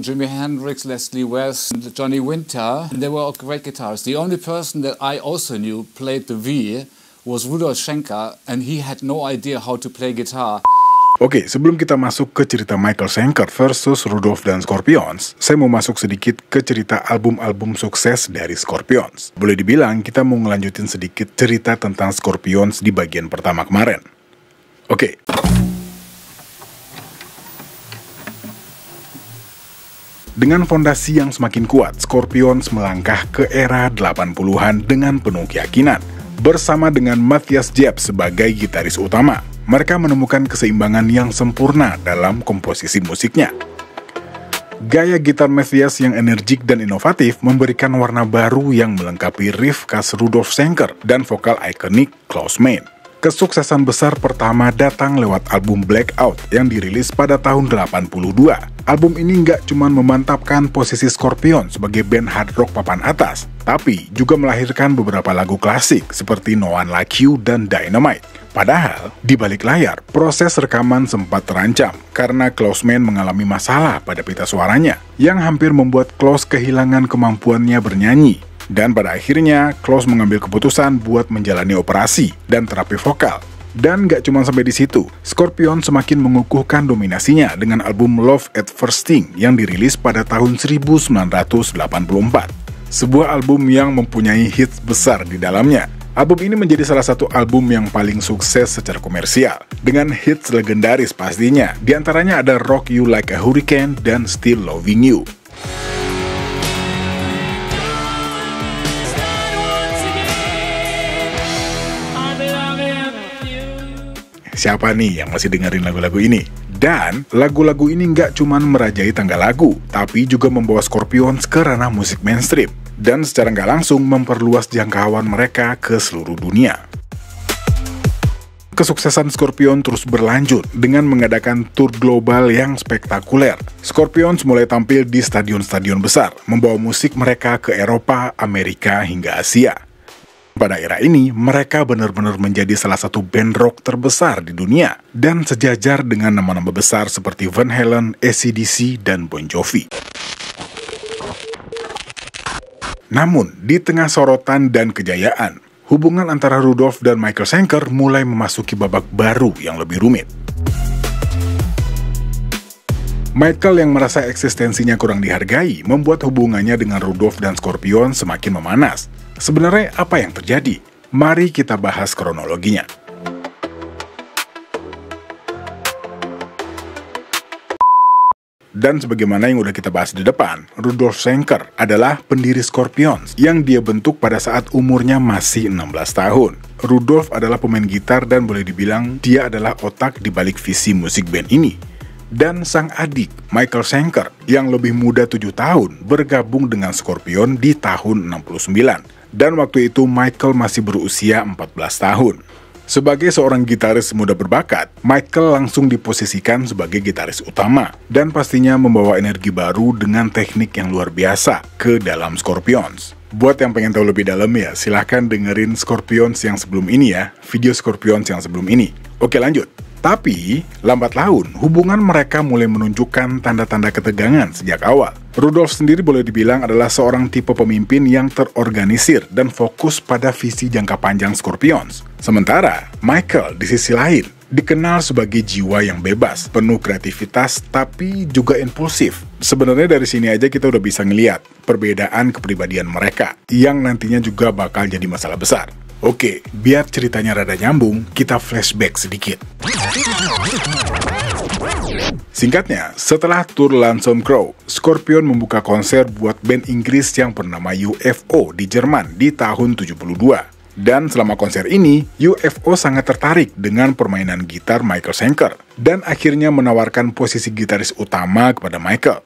Jimi Hendrix, Leslie West, Johnny Winter. They were all great guitarists. The only person that I also knew played the V was Rudolf Schenker, and he had no idea how to play guitar. Oke, sebelum kita masuk ke cerita Michael Schenker versus Rudolf dan Scorpions, saya mau masuk sedikit ke cerita album-album sukses dari Scorpions. Boleh dibilang kita mau ngelanjutin sedikit cerita tentang Scorpions di bagian pertama kemarin. Oke. Dengan fondasi yang semakin kuat, Scorpions melangkah ke era 80-an dengan penuh keyakinan. Bersama dengan Matthias Jaeb sebagai gitaris utama, mereka menemukan keseimbangan yang sempurna dalam komposisi musiknya. Gaya gitar Matthias yang energik dan inovatif memberikan warna baru yang melengkapi riff khas Rudolf Schenker dan vokal ikonik Klaus Meine. Kesuksesan besar pertama datang lewat album Blackout yang dirilis pada tahun 82. Album ini nggak cuma memantapkan posisi Scorpion sebagai band hard rock papan atas, tapi juga melahirkan beberapa lagu klasik seperti No One Like You dan Dynamite. Padahal, di balik layar, proses rekaman sempat terancam karena Klaus Meine mengalami masalah pada pita suaranya yang hampir membuat Klaus kehilangan kemampuannya bernyanyi. Dan pada akhirnya, Klaus mengambil keputusan buat menjalani operasi dan terapi vokal. Dan gak cuma sampai di situ, Scorpion semakin mengukuhkan dominasinya dengan album Love at First Sting yang dirilis pada tahun 1984. Sebuah album yang mempunyai hits besar di dalamnya. Album ini menjadi salah satu album yang paling sukses secara komersial, dengan hits legendaris pastinya. Di antaranya ada Rock You Like a Hurricane dan Still Loving You. Siapa nih yang masih dengerin lagu-lagu ini? Dan lagu-lagu ini nggak cuma merajai tangga lagu, tapi juga membawa Scorpions ke ranah musik mainstream. Dan secara nggak langsung memperluas jangkauan mereka ke seluruh dunia. Kesuksesan Scorpion terus berlanjut dengan mengadakan tur global yang spektakuler. Scorpions mulai tampil di stadion-stadion besar, membawa musik mereka ke Eropa, Amerika, hingga Asia. Pada era ini, mereka benar-benar menjadi salah satu band rock terbesar di dunia dan sejajar dengan nama-nama besar seperti Van Halen, AC/DC, dan Bon Jovi. Namun, di tengah sorotan dan kejayaan, hubungan antara Rudolf dan Michael Schenker mulai memasuki babak baru yang lebih rumit. Michael yang merasa eksistensinya kurang dihargai membuat hubungannya dengan Rudolf dan Scorpion semakin memanas. Sebenarnya apa yang terjadi? Mari kita bahas kronologinya. Dan sebagaimana yang udah kita bahas di depan, Rudolf Schenker adalah pendiri Scorpions yang dia bentuk pada saat umurnya masih 16 tahun. Rudolf adalah pemain gitar dan boleh dibilang dia adalah otak di balik visi musik band ini. Dan sang adik, Michael Schenker, yang lebih muda 7 tahun, bergabung dengan Scorpion di tahun 69. Dan waktu itu Michael masih berusia 14 tahun. Sebagai seorang gitaris muda berbakat, Michael langsung diposisikan sebagai gitaris utama. Dan pastinya membawa energi baru dengan teknik yang luar biasa ke dalam Scorpions. Buat yang pengen tahu lebih dalam ya, silahkan dengerin Scorpions yang sebelum ini ya, video Scorpions yang sebelum ini. Oke lanjut. Tapi, lambat laun, hubungan mereka mulai menunjukkan tanda-tanda ketegangan sejak awal. Rudolf sendiri boleh dibilang adalah seorang tipe pemimpin yang terorganisir dan fokus pada visi jangka panjang Scorpions. Sementara, Michael di sisi lain, dikenal sebagai jiwa yang bebas, penuh kreativitas, tapi juga impulsif. Sebenarnya dari sini aja kita udah bisa ngeliat perbedaan kepribadian mereka, yang nantinya juga bakal jadi masalah besar. Oke, biar ceritanya rada nyambung, kita flashback sedikit. Singkatnya, setelah tur Lonesome Crow, Scorpion membuka konser buat band Inggris yang bernama UFO di Jerman di tahun 72. Dan selama konser ini, UFO sangat tertarik dengan permainan gitar Michael Schenker dan akhirnya menawarkan posisi gitaris utama kepada Michael.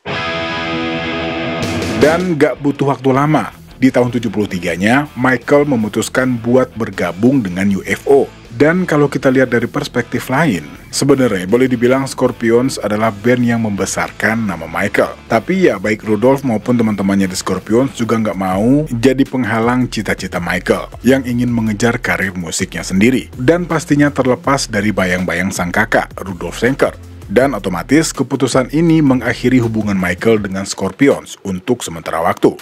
Dan gak butuh waktu lama, di tahun 73-nya, Michael memutuskan buat bergabung dengan UFO. Dan kalau kita lihat dari perspektif lain, sebenarnya boleh dibilang Scorpions adalah band yang membesarkan nama Michael. Tapi ya baik Rudolf maupun teman-temannya di Scorpions juga nggak mau jadi penghalang cita-cita Michael yang ingin mengejar karir musiknya sendiri. Dan pastinya terlepas dari bayang-bayang sang kakak, Rudolf Schenker. Dan otomatis keputusan ini mengakhiri hubungan Michael dengan Scorpions untuk sementara waktu.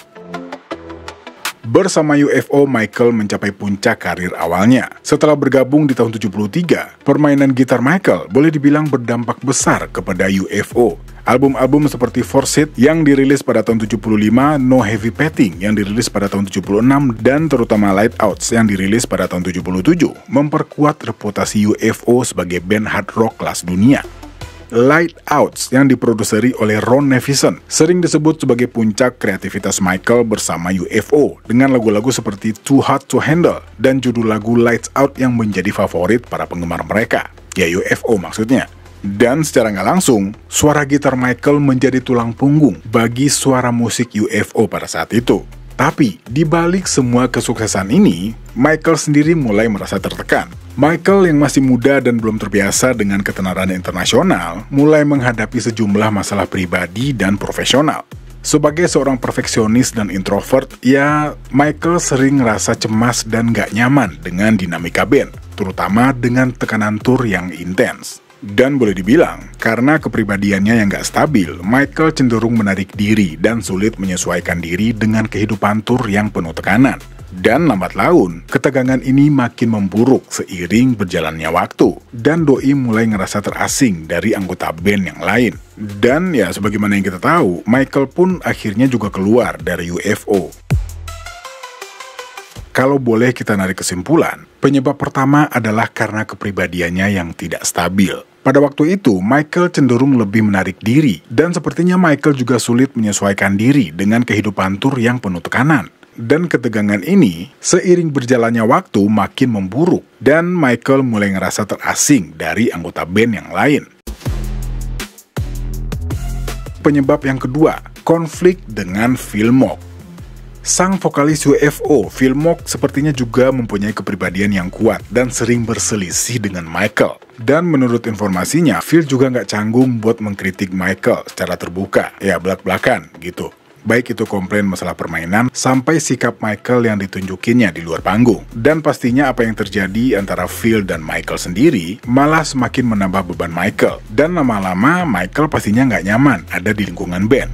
Bersama UFO, Michael mencapai puncak karir awalnya. Setelah bergabung di tahun 73, permainan gitar Michael boleh dibilang berdampak besar kepada UFO. Album-album seperti Force It yang dirilis pada tahun 75, No Heavy Petting yang dirilis pada tahun 76, dan terutama Lightouts yang dirilis pada tahun 77, memperkuat reputasi UFO sebagai band hard rock kelas dunia. Lightouts yang diproduseri oleh Ron Nevison sering disebut sebagai puncak kreativitas Michael bersama UFO dengan lagu-lagu seperti Too Hot to Handle dan judul lagu Lights Out yang menjadi favorit para penggemar mereka, ya UFO maksudnya. Dan secara nggak langsung, suara gitar Michael menjadi tulang punggung bagi suara musik UFO pada saat itu. Tapi, di balik semua kesuksesan ini, Michael sendiri mulai merasa tertekan. Michael yang masih muda dan belum terbiasa dengan ketenaran internasional, mulai menghadapi sejumlah masalah pribadi dan profesional. Sebagai seorang perfeksionis dan introvert, ya Michael sering ngerasa cemas dan gak nyaman dengan dinamika band, terutama dengan tekanan tur yang intens. Dan boleh dibilang, karena kepribadiannya yang gak stabil, Michael cenderung menarik diri dan sulit menyesuaikan diri dengan kehidupan tur yang penuh tekanan. Dan lambat laun, ketegangan ini makin memburuk seiring berjalannya waktu. Dan Doi mulai ngerasa terasing dari anggota band yang lain. Dan ya sebagaimana yang kita tahu, Michael pun akhirnya juga keluar dari UFO. Kalau boleh kita narik kesimpulan, penyebab pertama adalah karena kepribadiannya yang tidak stabil. Pada waktu itu, Michael cenderung lebih menarik diri, dan sepertinya Michael juga sulit menyesuaikan diri dengan kehidupan tur yang penuh tekanan. Dan ketegangan ini, seiring berjalannya waktu makin memburuk, dan Michael mulai ngerasa terasing dari anggota band yang lain. Penyebab yang kedua, konflik dengan Phil Mogg. Sang vokalis UFO, Phil Mogg sepertinya juga mempunyai kepribadian yang kuat dan sering berselisih dengan Michael. Dan menurut informasinya, Phil juga nggak canggung buat mengkritik Michael secara terbuka, ya belak-belakan gitu. Baik itu komplain masalah permainan, sampai sikap Michael yang ditunjukinnya di luar panggung. Dan pastinya apa yang terjadi antara Phil dan Michael sendiri, malah semakin menambah beban Michael. Dan lama-lama, Michael pastinya nggak nyaman ada di lingkungan band.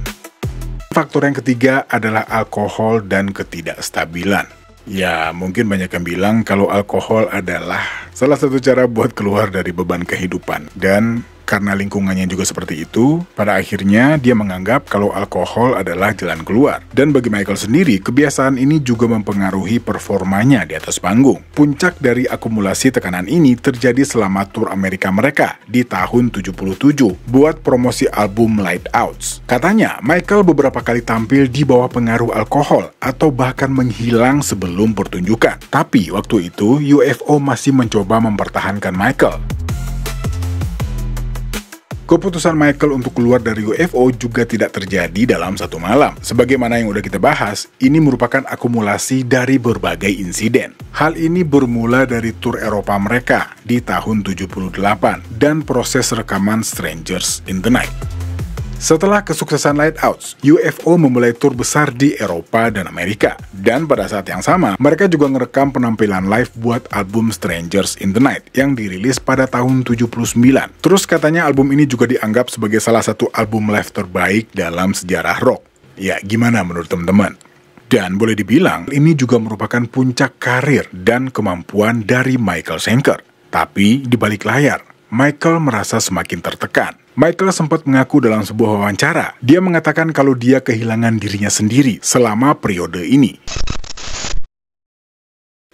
Faktor yang ketiga adalah alkohol dan ketidakstabilan. Ya, mungkin banyak yang bilang kalau alkohol adalah salah satu cara buat keluar dari beban kehidupan. Dan karena lingkungannya juga seperti itu, pada akhirnya dia menganggap kalau alkohol adalah jalan keluar. Dan bagi Michael sendiri, kebiasaan ini juga mempengaruhi performanya di atas panggung. Puncak dari akumulasi tekanan ini terjadi selama tur Amerika mereka di tahun 77 buat promosi album Lightouts. Katanya, Michael beberapa kali tampil di bawah pengaruh alkohol atau bahkan menghilang sebelum pertunjukan. Tapi waktu itu, UFO masih mencoba mempertahankan Michael. Keputusan Michael untuk keluar dari UFO juga tidak terjadi dalam satu malam. Sebagaimana yang udah kita bahas, ini merupakan akumulasi dari berbagai insiden. Hal ini bermula dari tur Eropa mereka di tahun 78 dan proses rekaman Strangers in the Night. Setelah kesuksesan Lightouts, UFO memulai tur besar di Eropa dan Amerika. Dan pada saat yang sama, mereka juga ngerekam penampilan live buat album Strangers in the Night yang dirilis pada tahun 79. Terus katanya album ini juga dianggap sebagai salah satu album live terbaik dalam sejarah rock. Ya, gimana menurut teman-teman? Dan boleh dibilang, ini juga merupakan puncak karir dan kemampuan dari Michael Schenker. Tapi di balik layar, Michael merasa semakin tertekan. Michael sempat mengaku dalam sebuah wawancara, dia mengatakan kalau dia kehilangan dirinya sendiri selama periode ini.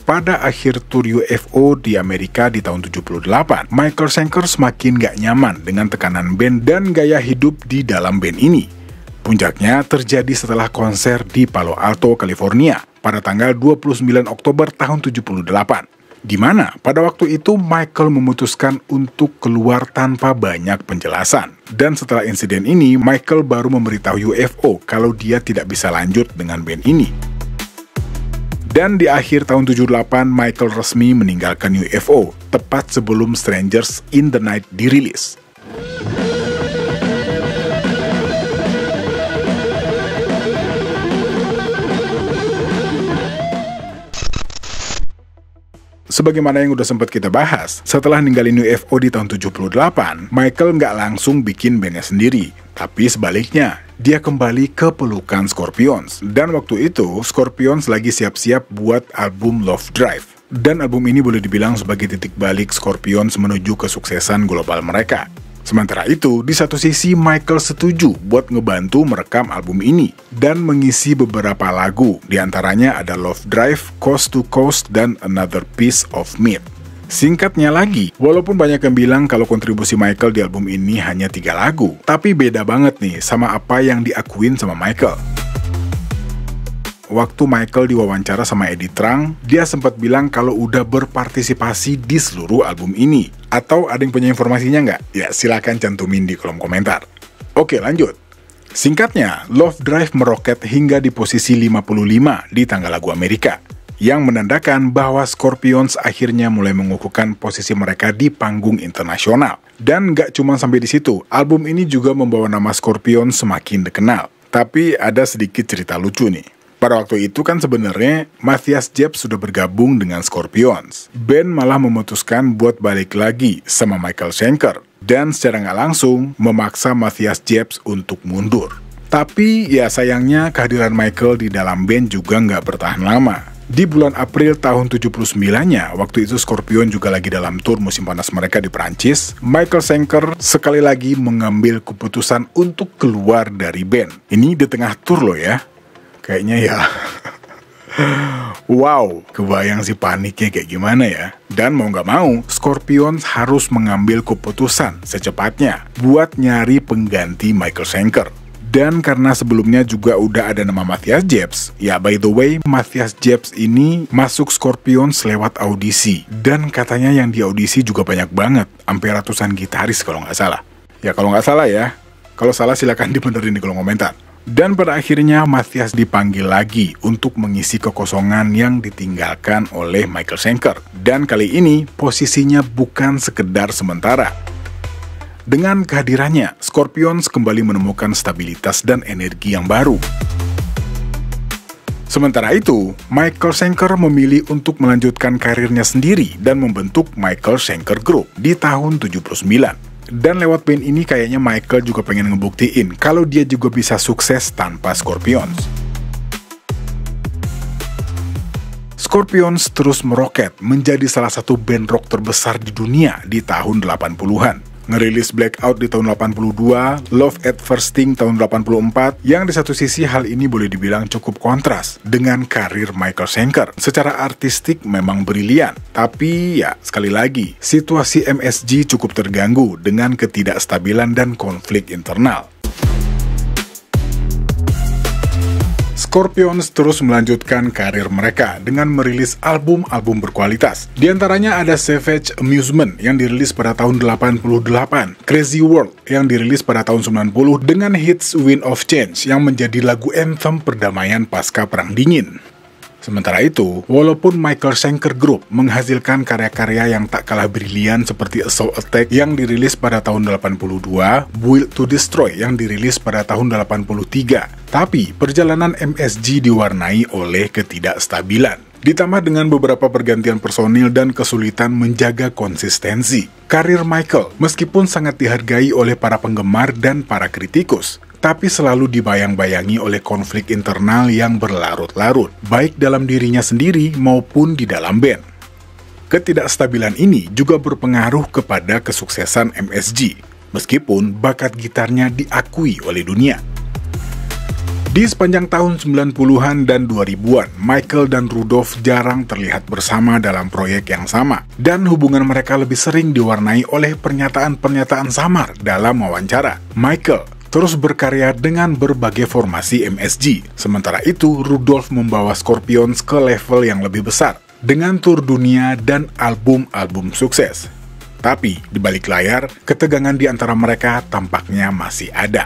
Pada akhir tur UFO di Amerika di tahun 78, Michael Schenker semakin gak nyaman dengan tekanan band dan gaya hidup di dalam band ini. Puncaknya terjadi setelah konser di Palo Alto, California pada tanggal 29 Oktober tahun 78. Di mana pada waktu itu Michael memutuskan untuk keluar tanpa banyak penjelasan. Dan setelah insiden ini, Michael baru memberitahu UFO kalau dia tidak bisa lanjut dengan band ini. Dan di akhir tahun 78, Michael resmi meninggalkan UFO, tepat sebelum Strangers in the Night dirilis. Sebagaimana yang udah sempat kita bahas, setelah ninggalin UFO di tahun 78, Michael nggak langsung bikin bandnya sendiri. Tapi sebaliknya, dia kembali ke pelukan Scorpions. Dan waktu itu, Scorpions lagi siap-siap buat album Love Drive. Dan album ini boleh dibilang sebagai titik balik Scorpions menuju kesuksesan global mereka. Sementara itu, di satu sisi Michael setuju buat ngebantu merekam album ini dan mengisi beberapa lagu, diantaranya ada Love Drive, Coast to Coast, dan Another Piece of Meat. Singkatnya lagi, walaupun banyak yang bilang kalau kontribusi Michael di album ini hanya 3 lagu, tapi beda banget nih sama apa yang diakuin sama Michael. Waktu Michael diwawancara sama Eddie Trunk, dia sempat bilang kalau udah berpartisipasi di seluruh album ini. Atau ada yang punya informasinya nggak? Ya silakan cantumin di kolom komentar. Oke lanjut. Singkatnya, Love Drive meroket hingga di posisi 55 di tangga lagu Amerika, yang menandakan bahwa Scorpions akhirnya mulai mengukuhkan posisi mereka di panggung internasional. Dan nggak cuma sampai di situ, album ini juga membawa nama Scorpions semakin dikenal. Tapi ada sedikit cerita lucu nih. Pada waktu itu kan sebenarnya Matthias Jebs sudah bergabung dengan Scorpions. Band malah memutuskan buat balik lagi sama Michael Schenker. Dan secara nggak langsung memaksa Matthias Jebs untuk mundur. Tapi ya sayangnya kehadiran Michael di dalam band juga nggak bertahan lama. Di bulan April tahun 79-nya, waktu itu Scorpion juga lagi dalam tur musim panas mereka di Prancis, Michael Schenker sekali lagi mengambil keputusan untuk keluar dari band. Ini di tengah tur loh ya. Kayaknya ya, wow, kebayang sih paniknya kayak gimana ya. Dan mau nggak mau, Scorpions harus mengambil keputusan secepatnya buat nyari pengganti Michael Schenker. Dan karena sebelumnya juga udah ada nama Matthias Jebs, ya by the way, Matthias Jebs ini masuk Scorpions lewat audisi. Dan katanya yang di audisi juga banyak banget, hampir ratusan gitaris kalau nggak salah. Ya kalau nggak salah ya, kalau salah silakan dibenerin di kolom komentar. Dan pada akhirnya Matthias dipanggil lagi untuk mengisi kekosongan yang ditinggalkan oleh Michael Schenker. Dan kali ini posisinya bukan sekedar sementara. Dengan kehadirannya, Scorpions kembali menemukan stabilitas dan energi yang baru. Sementara itu, Michael Schenker memilih untuk melanjutkan karirnya sendiri dan membentuk Michael Schenker Group di tahun 79. Dan lewat band ini kayaknya Michael juga pengen ngebuktiin kalau dia juga bisa sukses tanpa Scorpions. Scorpions terus meroket menjadi salah satu band rock terbesar di dunia di tahun 80-an. Ngerilis Blackout di tahun 82, Love at First Sting tahun 84, yang di satu sisi hal ini boleh dibilang cukup kontras dengan karir Michael Schenker. Secara artistik memang brilian, tapi ya sekali lagi, situasi MSG cukup terganggu dengan ketidakstabilan dan konflik internal. Scorpions terus melanjutkan karir mereka dengan merilis album-album berkualitas. Di antaranya ada Savage Amusement yang dirilis pada tahun 88, Crazy World yang dirilis pada tahun 90 dengan hits Wind of Change yang menjadi lagu anthem perdamaian pasca Perang Dingin. Sementara itu, walaupun Michael Schenker Group menghasilkan karya-karya yang tak kalah brilian seperti Assault Attack yang dirilis pada tahun 82, Built to Destroy yang dirilis pada tahun 83, tapi perjalanan MSG diwarnai oleh ketidakstabilan. Ditambah dengan beberapa pergantian personil dan kesulitan menjaga konsistensi. Karir Michael, meskipun sangat dihargai oleh para penggemar dan para kritikus, tapi selalu dibayang-bayangi oleh konflik internal yang berlarut-larut, baik dalam dirinya sendiri maupun di dalam band. Ketidakstabilan ini juga berpengaruh kepada kesuksesan MSG, meskipun bakat gitarnya diakui oleh dunia. Di sepanjang tahun 90-an dan 2000-an, Michael dan Rudolph jarang terlihat bersama dalam proyek yang sama, dan hubungan mereka lebih sering diwarnai oleh pernyataan-pernyataan samar dalam wawancara. Michael terus berkarya dengan berbagai formasi MSG. Sementara itu, Rudolph membawa Scorpions ke level yang lebih besar, dengan tur dunia dan album-album sukses. Tapi, di balik layar, ketegangan di antara mereka tampaknya masih ada.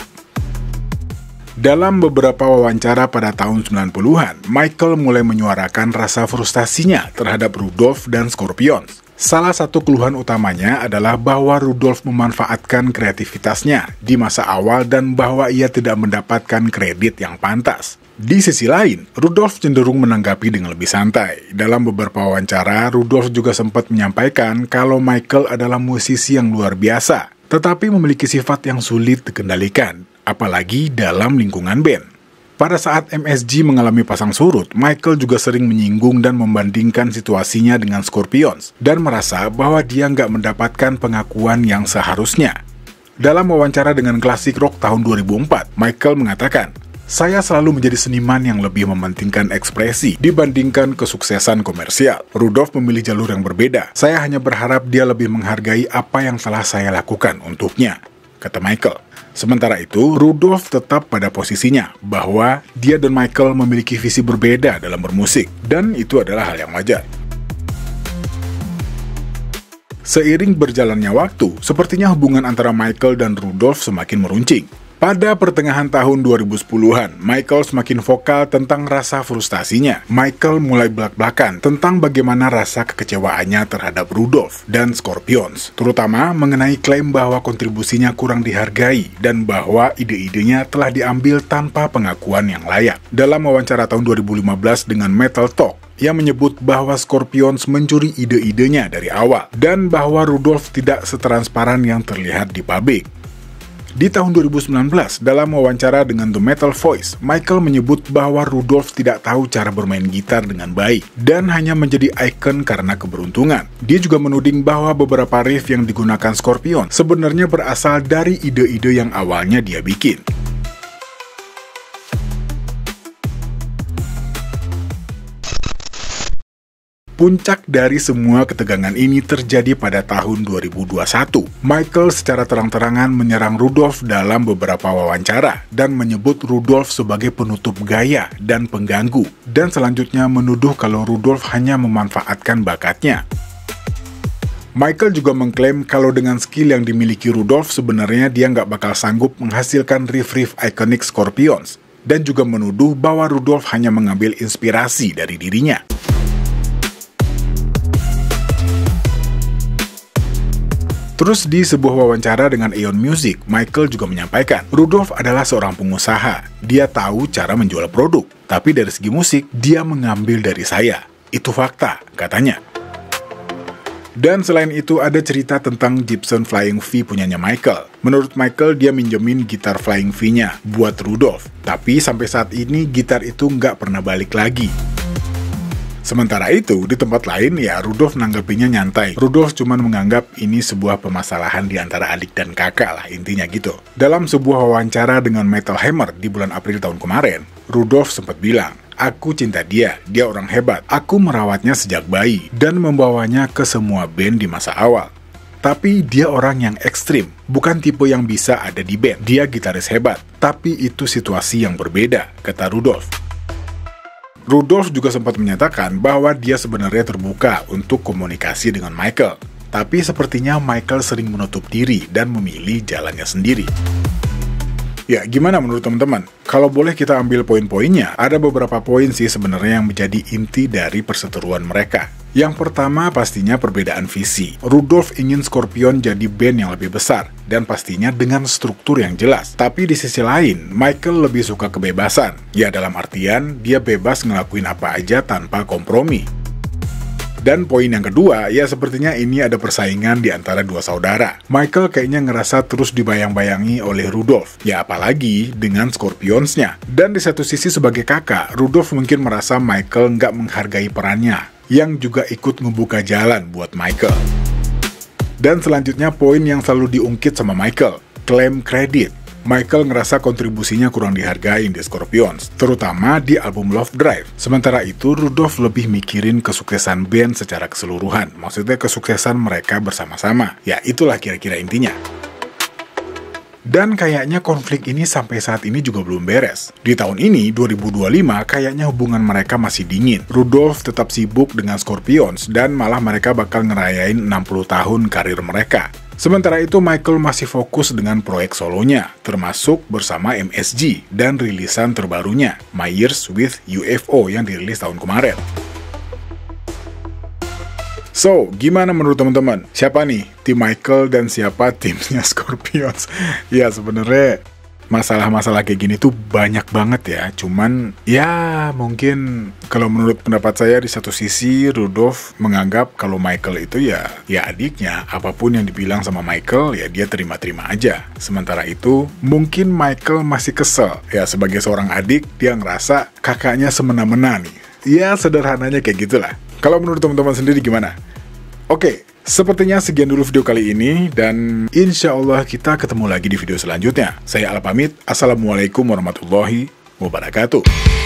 Dalam beberapa wawancara pada tahun 90-an, Michael mulai menyuarakan rasa frustasinya terhadap Rudolph dan Scorpions. Salah satu keluhan utamanya adalah bahwa Rudolph memanfaatkan kreativitasnya di masa awal dan bahwa ia tidak mendapatkan kredit yang pantas. Di sisi lain, Rudolf cenderung menanggapi dengan lebih santai. Dalam beberapa wawancara, Rudolf juga sempat menyampaikan kalau Michael adalah musisi yang luar biasa, tetapi memiliki sifat yang sulit dikendalikan, apalagi dalam lingkungan band. Pada saat MSG mengalami pasang surut, Michael juga sering menyinggung dan membandingkan situasinya dengan Scorpions, dan merasa bahwa dia nggak mendapatkan pengakuan yang seharusnya. Dalam wawancara dengan Classic Rock tahun 2004, Michael mengatakan, "Saya selalu menjadi seniman yang lebih mementingkan ekspresi dibandingkan kesuksesan komersial. Rudolf memilih jalur yang berbeda. Saya hanya berharap dia lebih menghargai apa yang telah saya lakukan untuknya," kata Michael. Sementara itu, Rudolf tetap pada posisinya bahwa dia dan Michael memiliki visi berbeda dalam bermusik, dan itu adalah hal yang wajar. Seiring berjalannya waktu, sepertinya hubungan antara Michael dan Rudolf semakin meruncing. Pada pertengahan tahun 2010-an, Michael semakin vokal tentang rasa frustasinya. Michael mulai belak-belakan tentang bagaimana rasa kekecewaannya terhadap Rudolf dan Scorpions, terutama mengenai klaim bahwa kontribusinya kurang dihargai dan bahwa ide-idenya telah diambil tanpa pengakuan yang layak. Dalam wawancara tahun 2015 dengan Metal Talk, ia menyebut bahwa Scorpions mencuri ide-idenya dari awal dan bahwa Rudolf tidak setransparan yang terlihat di publik. Di tahun 2019, dalam wawancara dengan The Metal Voice, Michael menyebut bahwa Rudolf tidak tahu cara bermain gitar dengan baik dan hanya menjadi ikon karena keberuntungan. Dia juga menuding bahwa beberapa riff yang digunakan Scorpion sebenarnya berasal dari ide-ide yang awalnya dia bikin. Puncak dari semua ketegangan ini terjadi pada tahun 2021. Michael secara terang-terangan menyerang Rudolf dalam beberapa wawancara dan menyebut Rudolf sebagai penutup gaya dan pengganggu, dan selanjutnya menuduh kalau Rudolf hanya memanfaatkan bakatnya. Michael juga mengklaim kalau dengan skill yang dimiliki Rudolf sebenarnya dia nggak bakal sanggup menghasilkan riff-riff ikonik Scorpions, dan juga menuduh bahwa Rudolf hanya mengambil inspirasi dari dirinya. Terus di sebuah wawancara dengan Aeon Music, Michael juga menyampaikan, Rudolf adalah seorang pengusaha. Dia tahu cara menjual produk, tapi dari segi musik, dia mengambil dari saya. Itu fakta, katanya. Dan selain itu ada cerita tentang Gibson Flying V punyanya Michael. Menurut Michael, dia minjemin gitar Flying V-nya buat Rudolf. Tapi sampai saat ini, gitar itu nggak pernah balik lagi. Sementara itu, di tempat lain, ya Rudolf nanggepinnya nyantai. Rudolf cuma menganggap ini sebuah permasalahan di antara adik dan kakak lah, intinya gitu. Dalam sebuah wawancara dengan Metal Hammer di bulan April tahun kemarin, Rudolf sempat bilang, "Aku cinta dia orang hebat. Aku merawatnya sejak bayi dan membawanya ke semua band di masa awal. Tapi dia orang yang ekstrim, bukan tipe yang bisa ada di band. Dia gitaris hebat, tapi itu situasi yang berbeda," kata Rudolf. Rudolf juga sempat menyatakan bahwa dia sebenarnya terbuka untuk komunikasi dengan Michael. Tapi sepertinya Michael sering menutup diri dan memilih jalannya sendiri. Ya, gimana menurut teman-teman? Kalau boleh kita ambil poin-poinnya, ada beberapa poin sih sebenarnya yang menjadi inti dari perseteruan mereka. Yang pertama pastinya perbedaan visi. Rudolf ingin Scorpion jadi band yang lebih besar, dan pastinya dengan struktur yang jelas. Tapi di sisi lain, Michael lebih suka kebebasan. Ya dalam artian, dia bebas ngelakuin apa aja tanpa kompromi. Dan poin yang kedua, ya sepertinya ini ada persaingan di antara dua saudara. Michael kayaknya ngerasa terus dibayang-bayangi oleh Rudolf. Ya apalagi dengan Scorpions-nya. Dan di satu sisi sebagai kakak, Rudolf mungkin merasa Michael nggak menghargai perannya, yang juga ikut membuka jalan buat Michael. Dan selanjutnya poin yang selalu diungkit sama Michael, klaim kredit. Michael ngerasa kontribusinya kurang dihargai di Scorpions, terutama di album Love Drive. Sementara itu, Rudolf lebih mikirin kesuksesan band secara keseluruhan, maksudnya kesuksesan mereka bersama-sama. Ya, itulah kira-kira intinya. Dan kayaknya konflik ini sampai saat ini juga belum beres. Di tahun ini, 2025, kayaknya hubungan mereka masih dingin. Rudolf tetap sibuk dengan Scorpions, dan malah mereka bakal ngerayain 60 tahun karir mereka. Sementara itu, Michael masih fokus dengan proyek solonya, termasuk bersama MSG dan rilisan terbarunya, My Years with UFO yang dirilis tahun kemarin. So, gimana menurut teman-teman? Siapa nih tim Michael dan siapa timnya Scorpions? Ya, sebenarnya masalah-masalah kayak gini tuh banyak banget ya. Cuman ya mungkin kalau menurut pendapat saya di satu sisi Rudolf menganggap kalau Michael itu ya adiknya. Apapun yang dibilang sama Michael ya dia terima-terima aja. Sementara itu mungkin Michael masih kesel ya, sebagai seorang adik dia ngerasa kakaknya semena-mena nih. Ya sederhananya kayak gitulah. Kalau menurut teman-teman sendiri gimana? Oke, sepertinya sekian dulu video kali ini, dan insya Allah kita ketemu lagi di video selanjutnya. Saya Al pamit, Assalamualaikum warahmatullahi wabarakatuh.